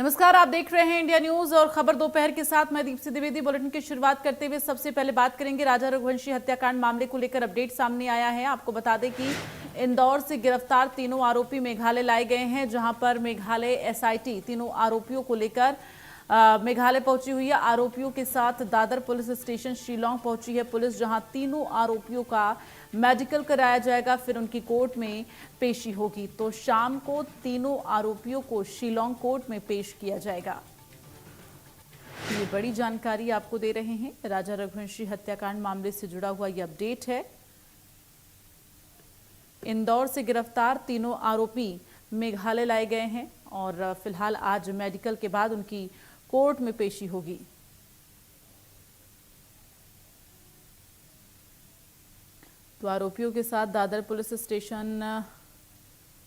नमस्कार, आप देख रहे हैं इंडिया न्यूज और खबर दोपहर के साथ मैं दीप्ति द्विवेदी। बुलेटिन की शुरुआत करते हुए सबसे पहले बात करेंगे राजा रघुवंशी हत्याकांड मामले को लेकर अपडेट सामने आया है। आपको बता दें कि इंदौर से गिरफ्तार तीनों आरोपी मेघालय लाए गए हैं, जहां पर मेघालय एसआईटी तीनों आरोपियों को लेकर मेघालय पहुंची हुई है। आरोपियों के साथ दादर पुलिस स्टेशन शिलोंग पहुंची है पुलिस, जहां तीनों आरोपियों का मेडिकल कराया जाएगा, फिर उनकी कोर्ट में पेशी होगी। तो शाम को तीनों आरोपियों को शिलोंग कोर्ट में पेश किया जाएगा। ये बड़ी जानकारी आपको दे रहे हैं, राजा रघुवंशी हत्याकांड मामले से जुड़ा हुआ ये अपडेट है। इंदौर से गिरफ्तार तीनों आरोपी मेघालय लाए गए हैं और फिलहाल आज मेडिकल के बाद उनकी कोर्ट में पेशी होगी। तो आरोपियों के साथ दादर पुलिस स्टेशन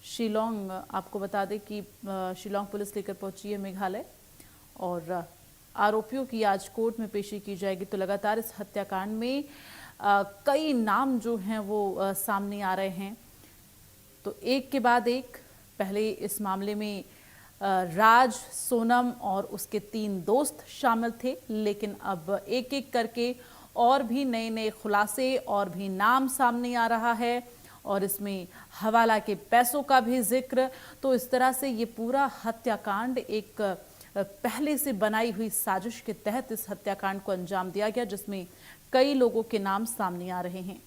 शिलोंग, आपको बता दें कि शिलोंग पुलिस लेकर पहुंची है मेघालय और आरोपियों की आज कोर्ट में पेशी की जाएगी। तो लगातार इस हत्याकांड में कई नाम जो हैं वो सामने आ रहे हैं। तो एक के बाद एक, पहले इस मामले में राज, सोनम और उसके 3 दोस्त शामिल थे, लेकिन अब एक एक करके और भी नए नए खुलासे और भी नाम सामने आ रहा है और इसमें हवाला के पैसों का भी जिक्र। तो इस तरह से ये पूरा हत्याकांड एक पहले से बनाई हुई साजिश के तहत इस हत्याकांड को अंजाम दिया गया, जिसमें कई लोगों के नाम सामने आ रहे हैं।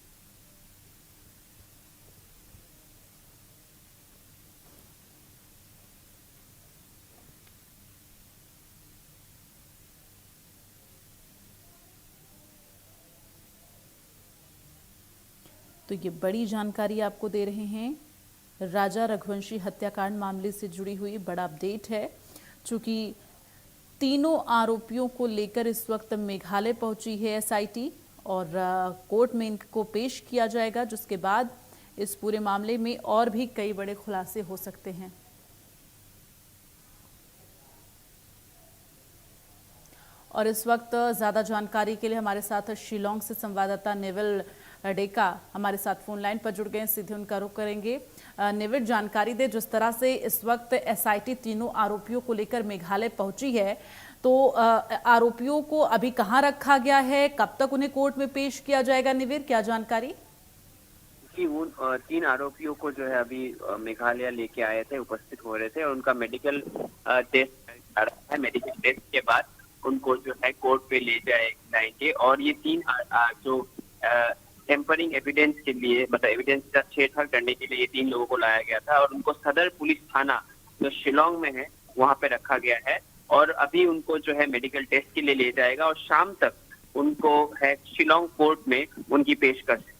तो ये बड़ी जानकारी आपको दे रहे हैं, राजा रघुवंशी हत्याकांड मामले से जुड़ी हुई बड़ा अपडेट है। चूंकि तीनों आरोपियों को लेकर इस वक्त मेघालय पहुंची है एसआईटी और कोर्ट में इनको पेश किया जाएगा, जिसके बाद इस पूरे मामले में और भी कई बड़े खुलासे हो सकते हैं। और इस वक्त ज्यादा जानकारी के लिए हमारे साथ शिलोंग से संवाददाता नेविल डेका हमारे साथ फोन लाइन पर जुड़ गए हैं, सीधे उनका रुख करेंगे। नेविल, जानकारी दे, जिस तरह से इस वक्त एसआईटी तीनों आरोपियों को लेकर मेघालय पहुंची है, तो आरोपियों को अभी कहां रखा गया है, कब तक उन्हें कोर्ट में पेश किया जाएगा? निविर, क्या जानकारी? कि उन 3 आरोपियों को जो है अभी मेघालय लेके आए थे, उपस्थित हो रहे थे और उनका मेडिकल टेस्ट है। मेडिकल टेस्ट के बाद उनको जो है कोर्ट पे ले जाएंगे और ये 3 जो टेम्परिंग एविडेंस के लिए, मतलब एविडेंस का छेड़छाड़ करने के लिए ये 3 लोगों को लाया गया था और उनको सदर पुलिस थाना जो शिलोंग में है वहां पे रखा गया है और अभी उनको जो है मेडिकल टेस्ट के लिए ले जाएगा और शाम तक उनको है शिलोंग कोर्ट में उनकी पेशकश।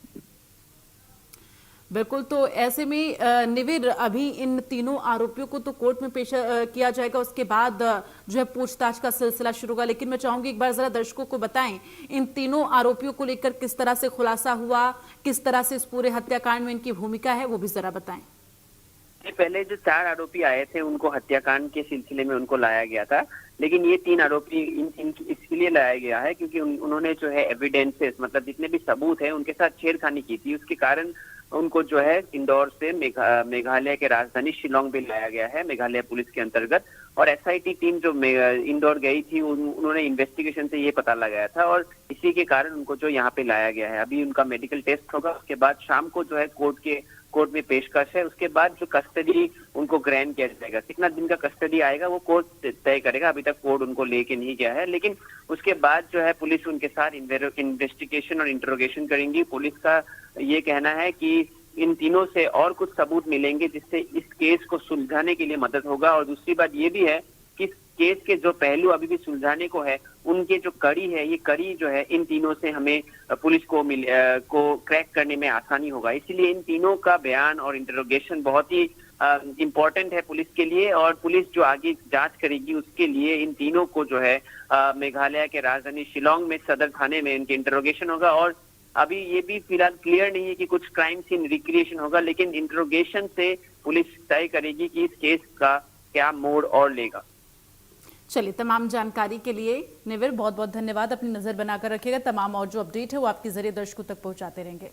बिल्कुल, तो ऐसे में निविर, अभी इन तीनों आरोपियों को तो कोर्ट में पेश किया जाएगा, उसके बाद जो है पूछताछ का सिलसिला शुरू होगा। लेकिन मैं चाहूंगी एक बार जरा दर्शकों को बताएं, इन तीनों आरोपियों को लेकर किस तरह से खुलासा हुआ, किस तरह से इस पूरे हत्याकांड में इनकी भूमिका है, वो भी जरा बताएं। पहले जो 4 आरोपी आए थे उनको हत्याकांड के सिलसिले में उनको लाया गया था, लेकिन ये 3 आरोपी इसलिए लाया गया है क्योंकि उन्होंने जो है एविडेंसेस, मतलब जितने भी सबूत है उनके साथ छेड़खानी की थी। उसके कारण उनको जो है इंदौर से मेघालय के राजधानी शिलोंग भी लाया गया है, मेघालय पुलिस के अंतर्गत। और एसआईटी टीम जो इंदौर गई थी उन्होंने इन्वेस्टिगेशन से ये पता लगाया था और इसी के कारण उनको जो यहाँ पे लाया गया है। अभी उनका मेडिकल टेस्ट होगा, उसके बाद शाम को जो है कोर्ट में पेशकश है। उसके बाद जो कस्टडी उनको ग्रांट किया जाएगा, कितना दिन का कस्टडी आएगा वो कोर्ट तय करेगा। अभी तक कोर्ट उनको लेके नहीं गया है, लेकिन उसके बाद जो है पुलिस उनके साथ इन्वेस्टिगेशन और इंटरोगेशन करेंगी। पुलिस का ये कहना है कि इन तीनों से और कुछ सबूत मिलेंगे जिससे इस केस को सुलझाने के लिए मदद होगा। और दूसरी बात ये भी है कि केस के जो पहलू अभी भी सुलझाने को है, उनके जो कड़ी है, ये कड़ी जो है इन तीनों से हमें पुलिस को क्रैक करने में आसानी होगा। इसलिए इन तीनों का बयान और इंटरोगेशन बहुत ही इम्पोर्टेंट है पुलिस के लिए और पुलिस जो आगे जांच करेगी उसके लिए इन तीनों को जो है मेघालय के राजधानी शिलोंग में सदर थाने में इनके इंटरोगेशन होगा। और अभी ये भी फिलहाल क्लियर नहीं है कि कुछ क्राइम सीन रिक्रिएशन होगा, लेकिन इंटरोगेशन से पुलिस तय करेगी कि इस केस का क्या मोड़ और लेगा। चलिए, तमाम जानकारी के लिए निविर बहुत बहुत धन्यवाद। अपनी नजर बनाकर रखिएगा, तमाम और जो अपडेट है वो आपके जरिए दर्शकों तक पहुंचाते रहेंगे।